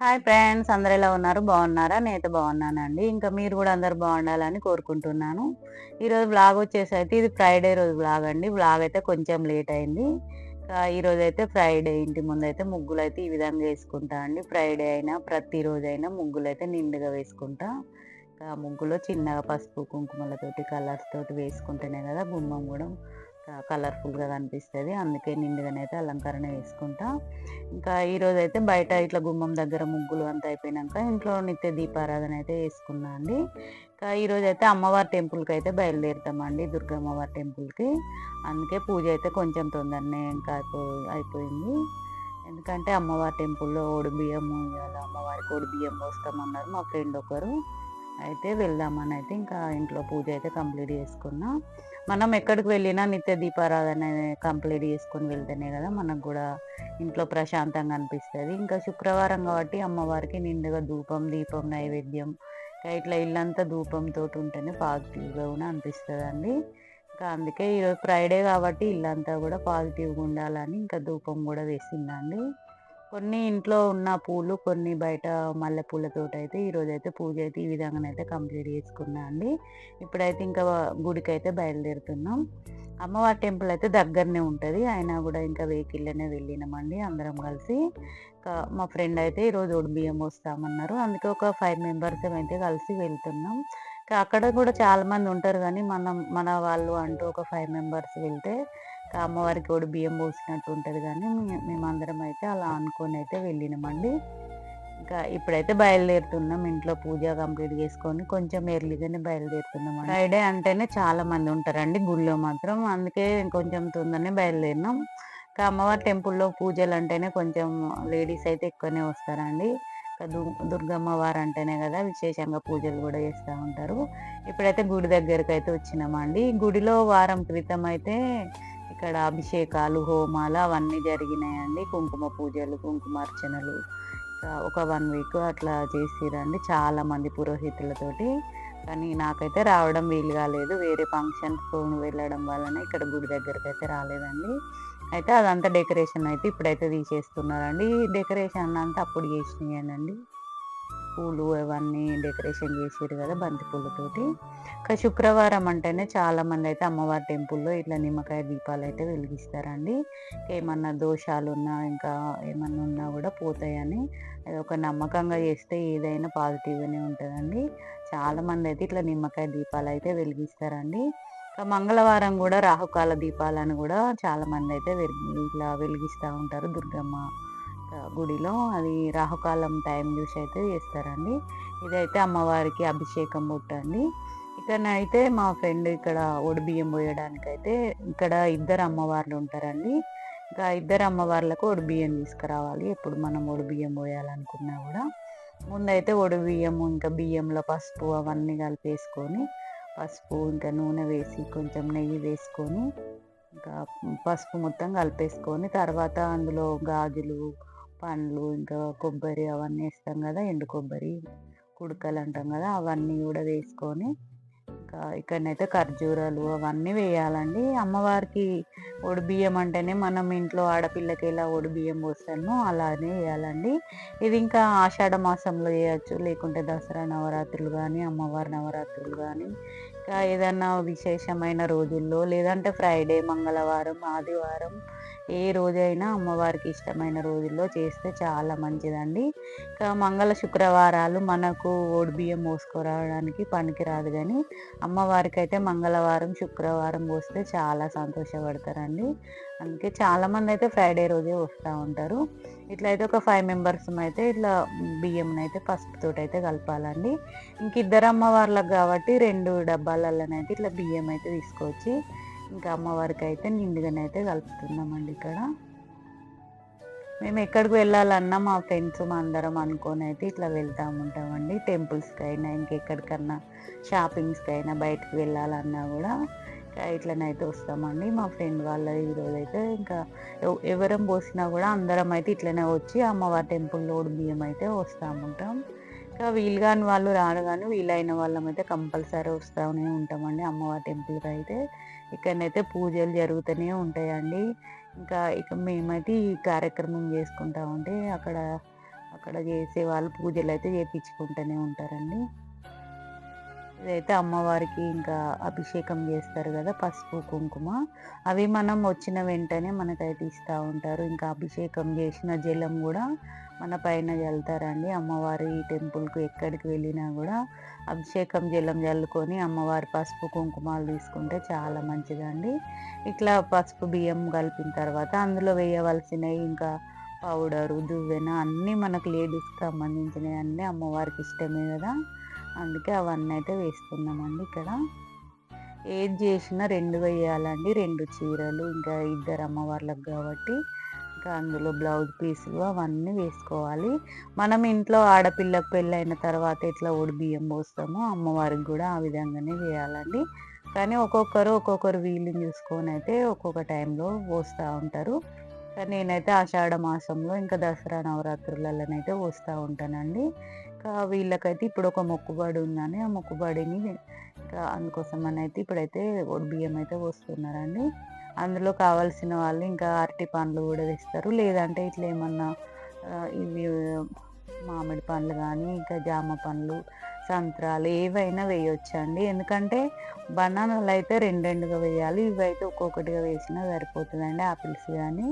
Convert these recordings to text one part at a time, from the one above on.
Hi friends, అందరు ఎలా ఉన్నారు? బాగున్నారా? నేనైతే బాగున్నానండి. ఇంకా మీరు కూడా అందరు బాగుండాలని కోరుకుంటున్నాను. ఈరోజు వ్లాగ్ వచ్చేసి అయితే ఇది ఫ్రైడే రోజు వ్లాగ్ అండి. వ్లాగ్ అయితే కొంచెం లేట్ అయింది. ఈరోజు అయితే ఫ్రైడే, ఇంటి ముందు అయితే ముగ్గులు అయితే ఈ విధంగా వేసుకుంటా అండి. ఫ్రైడే అయినా ప్రతిరోజు అయినా ముగ్గులు అయితే నిండుగా వేసుకుంటా. ముగ్గులో చిన్నగా పసుపు కుంకుమలతోటి కలర్స్ తోటి వేసుకుంటేనే కదా గుమ్మం కూడా కలర్ఫుల్గా కనిపిస్తుంది. అందుకే నిండుగానైతే అలంకరణ వేసుకుంటా. ఇంకా ఈరోజు అయితే బయట ఇట్లా గుమ్మం దగ్గర ముగ్గులు అంతా అయిపోయినాక ఇంట్లో నిత్య దీపారాధన అయితే వేసుకున్నా అండి. ఇంకా ఈరోజు అయితే అమ్మవారి టెంపుల్కి అయితే బయలుదేరుతామండి, దుర్గమ్మవారి టెంపుల్కి. అందుకే పూజ అయితే కొంచెం తొందరనే ఇంకా అయిపోయింది. ఎందుకంటే అమ్మవారి టెంపుల్లో ఓడి బియ్యము ఇవాళ అమ్మవారికి ఓడి బియ్యం పోస్తామన్నారు మా ఫ్రెండ్ ఒకరు. అయితే వెళ్దామని అయితే ఇంకా ఇంట్లో పూజ అయితే కంప్లీట్ చేసుకున్నా. మనం ఎక్కడికి వెళ్ళినా నిత్య దీపారాధన కంప్లీట్ చేసుకొని వెళ్తేనే కదా మనకు కూడా ఇంట్లో ప్రశాంతంగా అనిపిస్తుంది. ఇంకా శుక్రవారం కాబట్టి అమ్మవారికి నిండుగా ధూపం దీపం నైవేద్యం ఇట్లా ఇల్లంతా ధూపంతో ఉంటేనే పాజిటివ్గా కూడా అనిపిస్తుంది అండి. ఇంకా అందుకే ఈరోజు ఫ్రైడే కాబట్టి ఇల్లంతా కూడా పాజిటివ్గా ఉండాలని ఇంకా ధూపం కూడా వేసిందండి. కొన్ని ఇంట్లో ఉన్న పూలు, కొన్ని బయట మల్లెపూలతోటి అయితే ఈరోజు అయితే పూజ అయితే ఈ విధంగానైతే కంప్లీట్ చేసుకున్నా అండి. ఇప్పుడైతే ఇంకా గుడికి అయితే బయలుదేరుతున్నాం. అమ్మవారి టెంపుల్ అయితే దగ్గరనే ఉంటుంది, అయినా కూడా ఇంకా వెహికల్లోనే వెళ్ళినామండి అందరం కలిసి. మా ఫ్రెండ్ అయితే ఈరోజు బియ్యం వస్తామన్నారు, అందుకే ఒక 5 మెంబర్స్ అయితే కలిసి వెళ్తున్నాం. అక్కడ కూడా చాలా మంది ఉంటారు, కానీ మన వాళ్ళు అంటూ ఒక 5 మెంబర్స్ వెళ్తే అమ్మవారికి కూడా బియ్యం పోసినట్టు ఉంటుంది. కానీ మేమందరం అయితే అలా అనుకొని అయితే వెళ్ళినామండి. ఇంకా ఇప్పుడైతే బయలుదేరుతున్నాం. ఇంట్లో పూజ కంప్లీట్ చేసుకొని కొంచెం ఎర్లీగానే బయలుదేరుతున్నాం. ఫ్రైడే అంటేనే చాలా మంది ఉంటారండి గుళ్ళో మాత్రం, అందుకే కొంచెం తొందరనే బయలుదేరినాం. ఇంకా అమ్మవారి టెంపుల్లో పూజలు అంటేనే కొంచెం లేడీస్ అయితే ఎక్కువనే వస్తారండి. దుర్గమ్మ వారు అంటేనే కదా విశేషంగా పూజలు కూడా చేస్తూ ఉంటారు. ఇప్పుడైతే గుడి దగ్గరకు అయితే వచ్చినామండి. గుడిలో వారం క్రితం అయితే ఇక్కడ అభిషేకాలు హోమాలు అవన్నీ జరిగినాయండి. కుంకుమ పూజలు కుంకుమార్చనలు ఒక 1 వీక్ అట్లా చేసిరండి చాలా మంది పురోహితులతోటి. కానీ నాకైతే రావడం వీలు కాలేదు, వేరే ఫంక్షన్స్ వెళ్ళడం వలన ఇక్కడ గుడి దగ్గరకు అయితే రాలేదండి. అయితే అదంతా డెకరేషన్ అయితే ఇప్పుడైతే తీసేస్తున్నారండి. డెకరేషన్ అంతా అప్పుడు చేసినాయనండి, పూలు అవన్నీ డెకరేషన్ చేసారు కదా బంతి పూలతోటి. ఇంకా శుక్రవారం అంటేనే చాలా మంది అయితే అమ్మవారి టెంపుల్లో ఇట్లా నిమ్మకాయ దీపాలు అయితే వెలిగిస్తారండి. ఏమన్నా దోషాలు ఉన్నా ఇంకా ఏమన్నా ఉన్నా కూడా పోతాయని ఒక నమ్మకంగా చేస్తే ఏదైనా పాజిటివ్గానే ఉంటుందండి. చాలా మంది అయితే ఇట్లా నిమ్మకాయ దీపాలు అయితే వెలిగిస్తారండి. మంగళవారం కూడా రాహుకాల దీపాలను కూడా చాలా మంది అయితే ఇట్లా వెలిగిస్తూ ఉంటారు దుర్గమ్మ గుడిలో. అది రాహుకాలం టైం చూసి అయితే చేస్తారండి. ఇదైతే అమ్మవారికి అభిషేకం పుట్టండి. ఇక్కడనైతే మా ఫ్రెండ్ ఇక్కడ బియ్యం పోయడానికి అయితే ఇక్కడ 2 అమ్మవార్లు ఉంటారండి. ఇంకా 2 అమ్మవార్లకు బియ్యం తీసుకురావాలి. ఎప్పుడు మనం బియ్యం పోయాలనుకున్నా కూడా ముందైతే బియ్యము ఇంకా బియ్యంలో పసుపు అవన్నీ కలిపేసుకొని, పసుపు ఇంకా నూనె వేసి కొంచెం నెయ్యి వేసుకొని ఇంకా పసుపు మొత్తం కలిపేసుకొని తర్వాత అందులో గాజులు పండ్లు ఇంకా కొబ్బరి అవన్నీ వేస్తాం కదా, ఎండు కొబ్బరి కుడకలు అంటాం కదా, అవన్నీ కూడా వేసుకొని ఇంకా ఇక్కడనైతే ఖర్జూరాలు అవన్నీ వేయాలండి. అమ్మవారికి బియ్యం అంటేనే మనం ఇంట్లో ఆడపిల్లకి ఎలా బియ్యం పోస్తామో అలానే వేయాలండి. ఇది ఇంకా ఆషాఢ మాసంలో వేయచ్చు, లేకుంటే దసరా నవరాత్రులు కానీ అమ్మవారి నవరాత్రులు కానీ ఇంకా ఏదన్నా విశేషమైన రోజుల్లో, లేదంటే ఫ్రైడే మంగళవారం ఆదివారం ఏ రోజైనా అమ్మవారికి ఇష్టమైన రోజుల్లో చేస్తే చాలా మంచిదండి. ఇంకా మంగళ శుక్రవారాలు మనకు బియ్యం పోసుకురావడానికి పనికిరాదు, కానీ అమ్మవారికి అయితే మంగళవారం శుక్రవారం పోస్తే చాలా సంతోషపడతారండి. అందుకే చాలామంది అయితే ఫ్రైడే రోజే వస్తూ ఉంటారు. ఇట్లయితే ఒక 5 మెంబర్స్ అయితే ఇట్లా బియ్యం అయితే పసుపుతోటి అయితే కలపాలండి. ఇంక 2 అమ్మవార్లకు కాబట్టి 2 డబ్బాలలోనైతే ఇట్లా బియ్యం అయితే తీసుకొచ్చి ఇంకా అమ్మవారికి అయితే నిండుగానైతే కలుపుతున్నామండి. ఇక్కడ మేము ఎక్కడికి వెళ్ళాలన్నా మా ఫ్రెండ్స్ మా అందరం అనుకొని అయితే ఇట్లా వెళ్తూ ఉంటామండి. టెంపుల్స్కి అయినా ఇంకెక్కడికన్నా షాపింగ్స్కి అయినా బయటకు వెళ్ళాలన్నా కూడా ఇట్లనైతే వస్తామండి. మా ఫ్రెండ్ వాళ్ళ ఈరోజు అయితే ఇంకా ఎవరం పోసినా కూడా అందరం అయితే ఇట్లనే వచ్చి అమ్మవారి టెంపుల్లో బియ్యం అయితే వస్తూ ఉంటాం. ఇంకా వీలు కాని వాళ్ళు రారు, కానీ వీలైన వాళ్ళం అయితే కంపల్సరీ వస్తూనే ఉంటామండి అమ్మవారి టెంపుల్కి అయితే. ఇక్కడనైతే పూజలు జరుగుతూనే ఉంటాయండి. ఇంకా మేమైతే ఈ కార్యక్రమం చేసుకుంటా ఉంటే అక్కడ అక్కడ చేసే వాళ్ళు పూజలు అయితే చేయించుకుంటూనే ఉంటారండి. ఇదైతే అమ్మవారికి ఇంకా అభిషేకం చేస్తారు కదా, పసుపు కుంకుమ అవి మనం వచ్చిన వెంటనే మనకైతే ఇస్తూ ఉంటారు. ఇంకా అభిషేకం చేసిన జలం కూడా మన పైన చల్లుతారండి. అమ్మవారి టెంపుల్కి ఎక్కడికి వెళ్ళినా కూడా అభిషేకం జలం చల్లుకొని అమ్మవారి పసుపు కుంకుమాలు తీసుకుంటే చాలా మంచిదండి. ఇట్లా పసుపు బియ్యం కలిపిన తర్వాత అందులో వేయవలసినవి ఇంకా పౌడరు దువ్వెన అన్నీ మనకు లేడీస్కి సంబంధించినవి అన్నీ అమ్మవారికి ఇష్టమే కదా, అందుకే అవన్నీ అయితే వేస్తున్నామండి. ఇక్కడ ఏది చేసినా 2 వేయాలండి, 2 చీరలు ఇంకా ఇద్దరు అమ్మవార్లకు కాబట్టి ఇంకా అందులో బ్లౌజ్ పీసులు అవన్నీ వేసుకోవాలి. మనం ఇంట్లో ఆడపిల్లకు పెళ్ళైన తర్వాత ఎట్లా బియ్యం పోస్తామో అమ్మవారికి కూడా ఆ విధంగానే వేయాలండి. కానీ ఒక్కొక్కరు వీలుని చూసుకొని అయితే ఒక్కొక్క టైంలో పోస్తూ ఉంటారు. కానీ నేనైతే ఆషాఢ మాసంలో ఇంకా దసరా నవరాత్రులలోనైతే పోస్తూ ఉంటానండి. ఇంకా వీళ్ళకైతే ఇప్పుడు ఒక మొక్కుబడి ఉందని ఆ మొక్కుబడిని ఇంకా అందుకోసమని అయితే ఇప్పుడైతే బియ్యం అయితే పోస్తున్నారండి. అందులో కావాల్సిన వాళ్ళు ఇంకా అరటి పండ్లు కూడా తెస్తారు, లేదంటే ఇట్లా ఏమన్నా ఇవి మామిడి పండ్లు కానీ ఇంకా జామ పండ్లు సంత్రాలు ఏవైనా వేయొచ్చండి. ఎందుకంటే బనానాలు అయితే 2 వేయాలి, ఇవైతే ఒక్కొక్కటిగా వేసినా సరిపోతుందండి. ఆపిల్స్ కానీ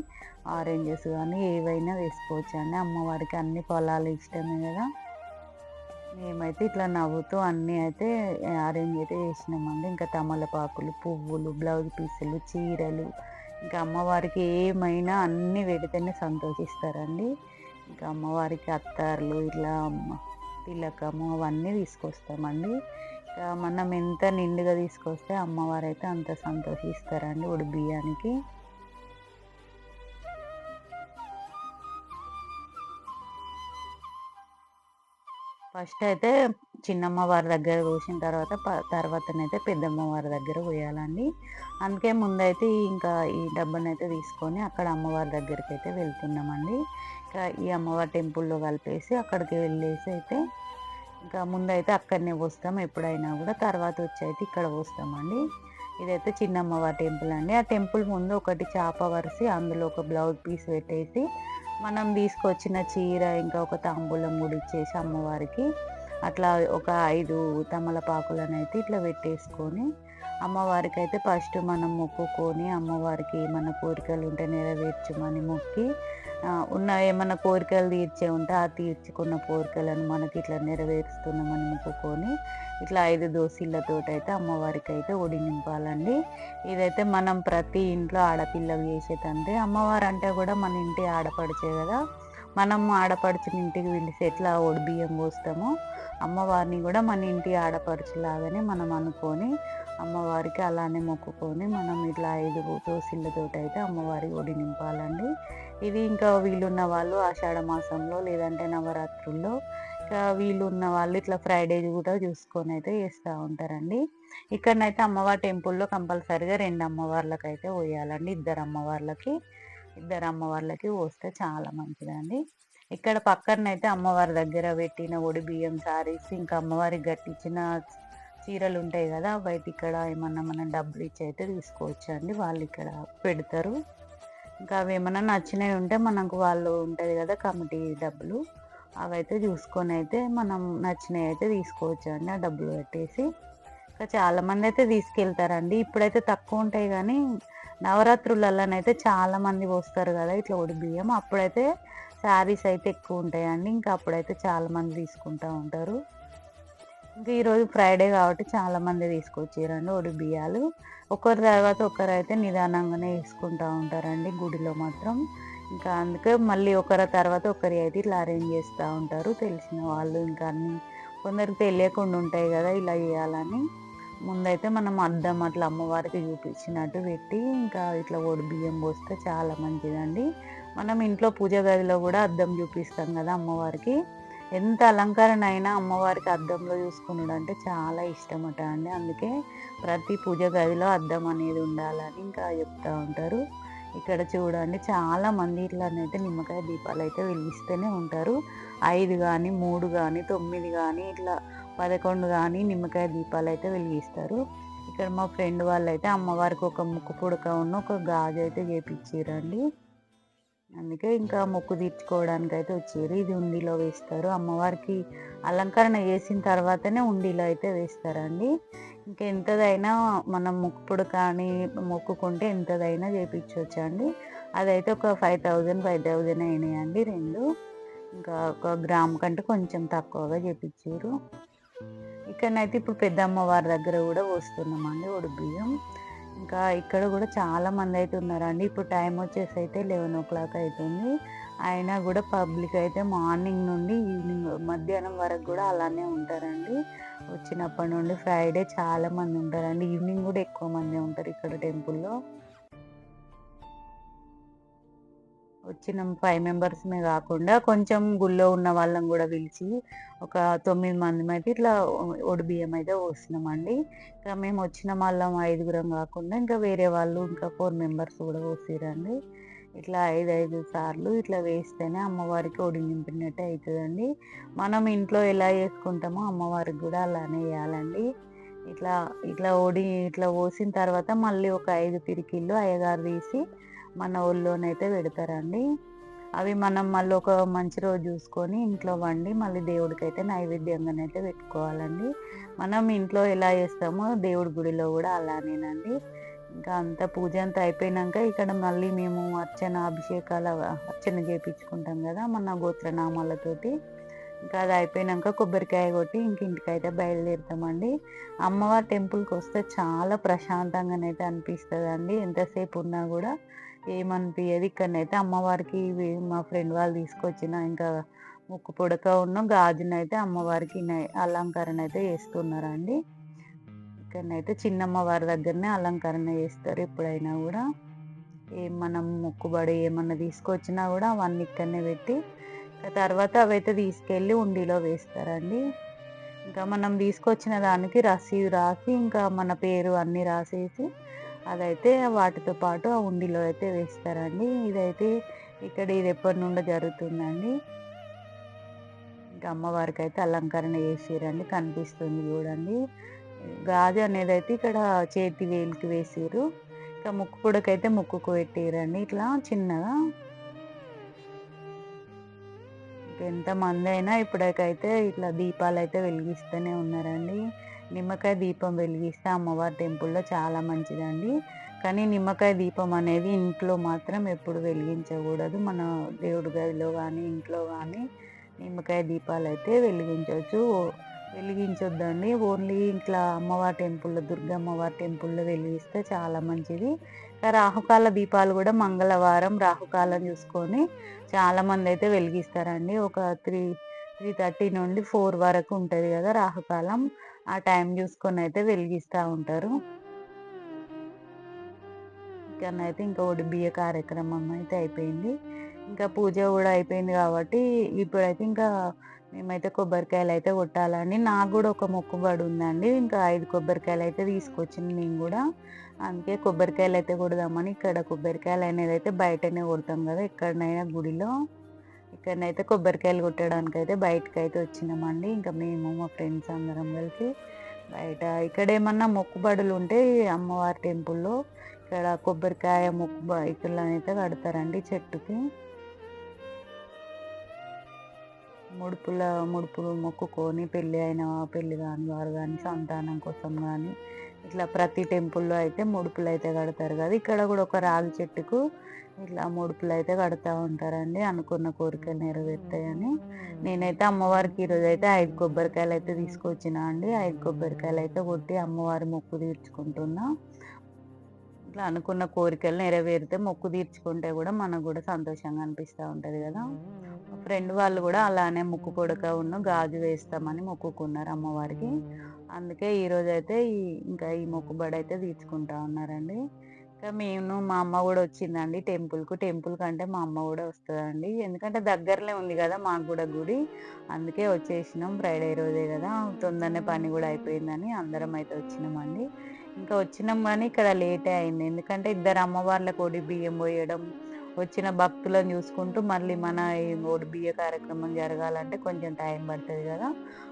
ఆరెంజెస్ కానీ ఏవైనా వేసుకోవచ్చండి. అమ్మవారికి అన్ని ఫలాలు ఇష్టమే కదా. మేమైతే ఇట్లా నవ్వుతూ అన్నీ అయితే అరేంజ్ అయితే చేసినామండి. ఇంకా తమలపాకులు, పువ్వులు, బ్లౌజ్ పీసులు, చీరలు ఇంకా అమ్మవారికి ఏమైనా అన్నీ పెడితేనే సంతోషిస్తారండి. ఇంకా అమ్మవారికి అత్తార్లు ఇట్లా తిలకము అవన్నీ తీసుకొస్తామండి. ఇంకా మనం ఎంత నిండుగా తీసుకొస్తే అమ్మవారు అయితే అంత సంతోషిస్తారండి బియ్యానికి. ఫస్ట్ అయితే చిన్నమ్మవారి దగ్గర పోసిన తర్వాత తర్వాతనైతే పెద్దమ్మవారి దగ్గర పోయాలండి. అందుకే ముందైతే ఇంకా ఈ డబ్బానైతే తీసుకొని అక్కడ అమ్మవారి దగ్గరికి అయితే వెళ్తున్నామండి. ఇంకా ఈ అమ్మవారి టెంపుల్లో కలిపేసి అక్కడికి వెళ్ళేసి అయితే ఇంకా ముందైతే అక్కడనే పోస్తాం ఎప్పుడైనా కూడా, తర్వాత వచ్చి అయితే ఇక్కడ పోస్తామండి. ఇదైతే చిన్నమ్మవారి టెంపుల్ అండి. ఆ టెంపుల్ ముందు ఒకటి చాప వరిసి అందులో ఒక బ్లౌజ్ పీస్ పెట్టేసి మనం తీసుకొచ్చిన చీర ఇంకా ఒక తాంబూలం కూడా ఇచ్చేసి అమ్మవారికి అట్లా ఒక 5 తమలపాకులను అయితే ఇట్లా పెట్టేసుకొని అమ్మవారికి అయితే ఫస్ట్ మనం మొక్కుకొని అమ్మవారికి ఏమన్నా కోరికలు ఉంటే నెరవేర్చమని మొక్కి ఏమన్నా కోరికలు తీర్చే ఉంటే ఆ తీర్చుకున్న కోరికలను మనకి ఇట్లా నెరవేరుస్తున్నామని మొక్కుకొని ఇట్లా 5 దోసిళ్ళతోటి అయితే అమ్మవారికి అయితే ఒడి నింపాలండి. ఇదైతే మనం ప్రతి ఇంట్లో ఆడపిల్లలు చేసేదంటే, అమ్మవారు అంటే కూడా మన ఇంటి ఆడపడిచే కదా, మనం ఆడపడుచుని ఇంటికి పిలిచి ఎట్లా బియ్యం పోస్తామో అమ్మవారిని కూడా మన ఇంటి ఆడపడుచులాగానే మనం అనుకొని అమ్మవారికి అలానే మొక్కుకొని మనం ఇట్లా 5 దోసిళ్ళతోటి అయితే అమ్మవారికి ఒడి నింపాలండి. ఇది ఇంకా వీలున్న వాళ్ళు ఆషాఢ మాసంలో లేదంటే నవరాత్రుల్లో ఇంకా వీలున్న వాళ్ళు ఇట్లా ఫ్రైడే కూడా చూసుకొని అయితే చేస్తూ ఉంటారండి. ఇక్కడనైతే అమ్మవారి టెంపుల్లో కంపల్సరిగా 2 అమ్మవార్లకు అయితే పోయాలండి. ఇద్దరు అమ్మవార్లకి పోస్తే చాలా మంచిదండి. ఇక్కడ పక్కనైతే అమ్మవారి దగ్గర పెట్టిన ఒడి బియ్యం సారీస్ ఇంకా అమ్మవారికి కట్టించిన చీరలు ఉంటాయి కదా, బయట ఇక్కడ ఏమన్నా మనం డబ్బులు ఇచ్చి అయితే తీసుకోవచ్చు అండి, వాళ్ళు ఇక్కడ పెడతారు. ఇంకా అవి ఏమన్నా నచ్చినవి ఉంటే మనకు వాళ్ళు ఉంటుంది కదా కమిటీ డబ్బులు, అవైతే చూసుకొని అయితే మనం నచ్చినవి అయితే తీసుకోవచ్చు అండి ఆ డబ్బులు పెట్టేసి. ఇంకా చాలామంది అయితే తీసుకెళ్తారండి. ఇప్పుడైతే తక్కువ ఉంటాయి కానీ నవరాత్రులలోనైతే చాలామంది పోస్తారు కదా ఇట్లా ఒడి బియ్యం, అప్పుడైతే శారీస్ అయితే ఎక్కువ ఉంటాయండి. ఇంకా అప్పుడైతే చాలామంది తీసుకుంటూ ఉంటారు. ఇంకా ఈరోజు ఫ్రైడే కాబట్టి చాలామంది తీసుకొచ్చారండి ఒడి బియ్యాలు. ఒకరి తర్వాత ఒకరు అయితే నిదానంగానే వేసుకుంటూ ఉంటారండి గుడిలో మాత్రం. ఇంకా అందుకే మళ్ళీ ఒకరి తర్వాత ఒకరి అయితే ఇట్లా అరేంజ్ చేస్తూ ఉంటారు తెలిసిన వాళ్ళు. ఇంకా అన్నీ కొందరికి తెలియకుండా ఉంటాయి కదా ఇలా చేయాలని. ముందైతే మనం అద్దం అట్లా అమ్మవారికి చూపించినట్టు పెట్టి ఇంకా ఇట్లా ఒడి బియ్యం పోస్తే చాలా మంచిదండి. మనం ఇంట్లో పూజ గదిలో కూడా అద్దం చూపిస్తాం కదా అమ్మవారికి. ఎంత అలంకరణ అయినా అమ్మవారికి అద్దంలో చూసుకున్నాడు అంటే చాలా ఇష్టమట అండి. అందుకే ప్రతి పూజ గదిలో అద్దం అనేది ఉండాలని ఇంకా చెప్తూ ఉంటారు. ఇక్కడ చూడండి చాలామంది ఇట్లానైతే నిమ్మకాయ దీపాలు అయితే వెలిగిస్తూనే ఉంటారు. 5 కానీ 3 కానీ 9 కానీ ఇట్లా 11 కానీ నిమ్మకాయ దీపాలు అయితే వెలిగిస్తారు. ఇక్కడ మా ఫ్రెండ్ వాళ్ళు అయితే అమ్మవారికి ఒక ముక్కు పుడక ఉన్న ఒక గాజు అయితే చేపించారండి. అందుకే ఇంకా మొక్కు తీర్చుకోవడానికైతే వచ్చారు. ఇది ఉండిలో వేస్తారు. అమ్మవారికి అలంకరణ చేసిన తర్వాతనే ఉండిలో అయితే వేస్తారండి. ఇంకెంతదైనా మనం మొక్కుపుడు కానీ మొక్కుకుంటే ఎంతదైనా చేపించొచ్చండి. అదైతే ఒక 5,000 అయినాయండి 2. ఇంకా ఒక గ్రామ్ కంటే కొంచెం తక్కువగా చేపిచ్చారు. ఇక్కడనైతే ఇప్పుడు పెద్దమ్మవారి దగ్గర కూడా పోస్తున్నామండి బియ్యం. ఇంకా ఇక్కడ కూడా చాలా మంది అయితే ఉన్నారండి. ఇప్పుడు టైం వచ్చేసి అయితే 11:00 అవుతుంది. అయినా కూడా పబ్లిక్ అయితే మార్నింగ్ నుండి ఈవినింగ్ మధ్యాహ్నం వరకు కూడా అలానే ఉంటారండి. వచ్చినప్పటి నుండి ఫ్రైడే చాలా మంది ఉంటారండి. ఈవినింగ్ కూడా ఎక్కువ మంది ఉంటారు ఇక్కడ టెంపుల్‌లో. వచ్చిన 5 మెంబర్స్‌మే గాకుండా కొంచెం గుళ్ళో ఉన్న వాళ్ళని గూడా పిలిచి ఒక 9 మందిమైతే ఇట్లా ఒడిబియ్యం అయితే పోసినామండి. ఇంకా మేము వచ్చిన వాళ్ళం 5గురం గాకుండా ఇంకా వేరే వాళ్ళు ఇంకా 4 మెంబర్స్ గూడా పోసిర్రండి. ఇట్లా 5 సార్లు ఇట్లా వేస్తేనే అమ్మవారికి ఒడి నింపినట్టు అయితదండి. మనం ఇంట్లో ఎలా చేసుకుంటామో అమ్మవారికి గూడా అలానే ఎయాలండి. ఇట్లా ఇట్లా పోసిన తర్వాత మళ్ళీ ఒక 5 పిరికిళ్ళు అయ్యగారు తీసి మన ఒళ్ళోనైతే పెడతారండి. అవి మనం మళ్ళీ ఒక మంచి రోజు చూసుకొని ఇంట్లో వండి మళ్ళీ దేవుడికైతే నైవేద్యంగానైతే పెట్టుకోవాలండి. మనం ఇంట్లో ఎలా చేస్తామో దేవుడి గుడిలో కూడా అలానేనండి. ఇంకా అంతా పూజ అంతా అయిపోయినాక ఇక్కడ మళ్ళీ మేము అర్చన చేపించుకుంటాం కదా మన గోత్రనామాలతోటి. ఇంకా అది అయిపోయినాక కొబ్బరికాయ కొట్టి ఇంక ఇంటికైతే బయలుదేరుతామండి. అమ్మవారి టెంపుల్కి వస్తే చాలా ప్రశాంతంగానైతే అనిపిస్తుందండి. ఎంతసేపు ఉన్నా కూడా ఏమనిపియదు. ఇక్కడనైతే అమ్మవారికి మా ఫ్రెండ్ వాళ్ళు తీసుకొచ్చిన ఇంకా ముక్కు పుడక గాజునైతే అమ్మవారికి అలంకరణ అయితే చేస్తున్నారండి. ఇక్కడనైతే చిన్నమ్మవారి దగ్గరనే అలంకరణ చేస్తారు ఎప్పుడైనా కూడా. మనం మొక్కుబడి ఏమన్నా తీసుకొచ్చినా కూడా అవన్నీ ఇక్కడనే పెట్టి తర్వాత అవైతే తీసుకెళ్ళి ఉండిలో వేస్తారండి. ఇంకా మనం తీసుకొచ్చిన దానికి రసీదు రాసి ఇంకా మన పేరు అన్నీ రాసేసి అదైతే వాటితో పాటు ఆ ఉండిలో అయితే వేస్తారండి. ఇదైతే ఇది ఎప్పటి నుండో జరుగుతుందండి. ఇంకా అమ్మవారికి అయితే అలంకరణ చేసిరండి. కనిపిస్తుంది చూడండి. గాజు అనేది అయితే ఇక్కడ చేతి వేలికి వేసిర్రు. ఇంకా ముక్కు పుడకైతే ముక్కుకు పెట్టిరండి ఇట్లా చిన్నగా. ఎంతమంది అయినా ఇప్పటికైతే ఇట్లా దీపాలైతే వెలిగిస్తూనే ఉన్నారండి. నిమ్మకాయ దీపం వెలిగిస్తే అమ్మవారి టెంపుల్‌లో చాలా మంచిదండి. కానీ నిమ్మకాయ దీపం అనేది ఇంట్లో మాత్రం ఎప్పుడు వెలిగించకూడదు. మన దేవుడి గదిలో గానీ, ఇంట్లో గానీ నిమ్మకాయ దీపాలైతే వెలిగించొద్దండి. ఓన్లీ ఇట్లా అమ్మవారి టెంపుల్‌లో, దుర్గమ్మవారి టెంపుల్‌లో వెలిగిస్తే చాలా మంచిది. రాహుకాల దీపాలు కూడా మంగళవారం రాహుకాలం చూసుకొని చాలామందైతే వెలిగిస్తారండి. ఒక 3:30 నుండి 4 వరకు ఉంటది కదా రాహుకాలం. ఆ టైం చూసుకొనైతే వెలిగిస్తా ఉంటారు. ఇక్కడనైతే ఇంకా ఒడిబియ్య కార్యక్రమం అయితే అయిపోయింది. ఇంకా పూజ కూడా అయిపోయింది కాబట్టి ఇప్పుడైతే ఇంకా మేమైతే కొబ్బరికాయలైతే కొట్టాలండి. నాకు కూడా ఒక మొక్కుబడి ఉందండి. ఇంకా 5 కొబ్బరికాయలైతే తీసుకొచ్చింది నేను కూడా. అందుకే కొబ్బరికాయలైతే కొడదామని ఇక్కడ కొబ్బరికాయలనేదైతే బయటనే కొడతాం కదా ఎక్కడనైనా గుడిలో. ఇక్కడనైతే కొబ్బరికాయలు కొట్టడానికైతే బయటకైతే వచ్చినామండి. ఇంకా మేము మా ఫ్రెండ్స్ అందరం కలిసి బయట ఇక్కడేమన్నా మొక్కుబడులు ఉంటే అమ్మవారి టెంపుల్‌లో ఇక్కడ కొబ్బరికాయ ఇట్లనైతే కడతారండి చెట్టుకి. ముడుపులు మొక్కుకొని పెళ్లి కాని వారు కానీ సంతానం కోసం కానీ ఇట్లా ప్రతి టెంపుల్‌లో అయితే ముడుపులైతే కడతారు కదా! ఇక్కడ కూడా ఒక రాగి చెట్టుకు ఇట్లా ముడుపులైతే కడతా ఉంటారండి. అనుకున్న కోరికలు నెరవేరుతాయని. నేనైతే అమ్మవారికి ఈరోజైతే 5 కొబ్బరికాయలైతే తీసుకొచ్చినా అండి. 5 కొబ్బరికాయలైతే కొట్టి అమ్మవారి మొక్కు తీర్చుకుంటున్నా. ఇట్లా అనుకున్న కోరికలు నెరవేరితే మొక్కు తీర్చుకుంటే కూడా మనకు కూడా సంతోషంగా అనిపిస్తూ ఉంటది కదా! మా ఫ్రెండ్ వాళ్ళు కూడా అలానే ముక్కు పుడక గాజు వేస్తామని మొక్కుకున్నారు అమ్మవారికి. అందుకే ఈరోజైతే ఇంకా ఈ మొక్కుబడి అయితే తీర్చుకుంటా ఉన్నారండి. ఇంకా మా అమ్మ కూడా వచ్చిందండి టెంపుల్‌కు. టెంపుల్ కంటే మా అమ్మ కూడా వస్తదండి. ఎందుకంటే దగ్గరలో ఉంది కదా మాకు కూడా గుడి. అందుకే వచ్చేసినాం. ఫ్రైడే రోజే కదా! తొందరనే పని కూడా అయిపోయిందని అందరం అయితే వచ్చినామండి. ఇంకా వచ్చినాం గానీ ఇక్కడ లేటే అయింది. ఎందుకంటే ఇద్దరు అమ్మవార్లకు ఒడిబియ్యం పోయడం, వచ్చిన భక్తులను చూసుకుంటూ మళ్ళీ మన ఈ ఒడిబియ్య కార్యక్రమం జరగాలంటే కొంచెం టైం పడతది కదా!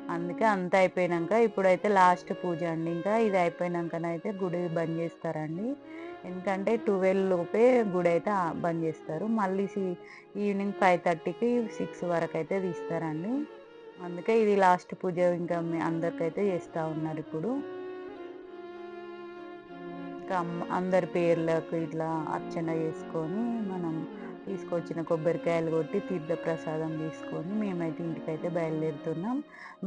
అందుకే అంతా అయిపోయినంక ఇప్పుడైతే లాస్ట్ పూజ అండి. ఇంకా ఇది అయిపోయినంకనైతే గుడి బంద్ చేస్తారండి. ఎందుకంటే 12 లోపే గుడి అయితే బంద్ చేస్తారు. మళ్ళీ ఈవినింగ్ 5:30కి 6 వరకు అయితే తీస్తారండి. అందుకే ఇది లాస్ట్ పూజ ఇంకా అందరికైతే చేస్తూ ఉన్నారు ఇప్పుడు. ఇంకా అందరి పేర్లకు ఇట్లా అర్చన చేసుకొని మనం తీసుకొచ్చిన కొబ్బరికాయలు కొట్టి తీర్థప్రసాదం తీసుకొని మేమైతే ఇంటికైతే బయలుదేరుతున్నాం.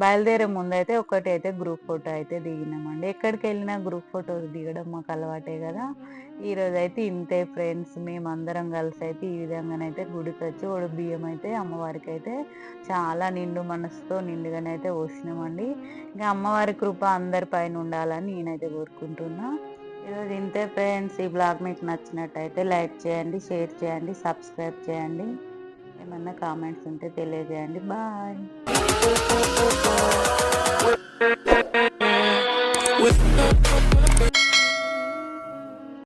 బయలుదేరే ముందైతే ఒకటైతే గ్రూప్ ఫోటో అయితే దిగినామండి. ఎక్కడికి వెళ్ళినా గ్రూప్ ఫోటోలు దిగడం మాకు అలవాటే కదా. ఈరోజు అయితే ఇంతే ఫ్రెండ్స్, మేమందరం కలిసి అయితే ఈ విధంగానైతే గుడికి వచ్చి ఒక బియ్యం అయితే అమ్మవారికి అయితే చాలా నిండు మనసుతో నిండుగానైతే పోసినామండి. ఇంకా అమ్మవారి కృప అందరి పైన ఉండాలని నేనైతే కోరుకుంటున్నా. ఈరోజు ఇంతే ఫ్రెండ్స్. ఈ బ్లాగ్ మీకు నచ్చినట్టయితే లైక్ చేయండి, షేర్ చేయండి, సబ్స్క్రైబ్ చేయండి. ఏమన్నా కామెంట్స్ ఉంటే తెలియజేయండి. బాయ్.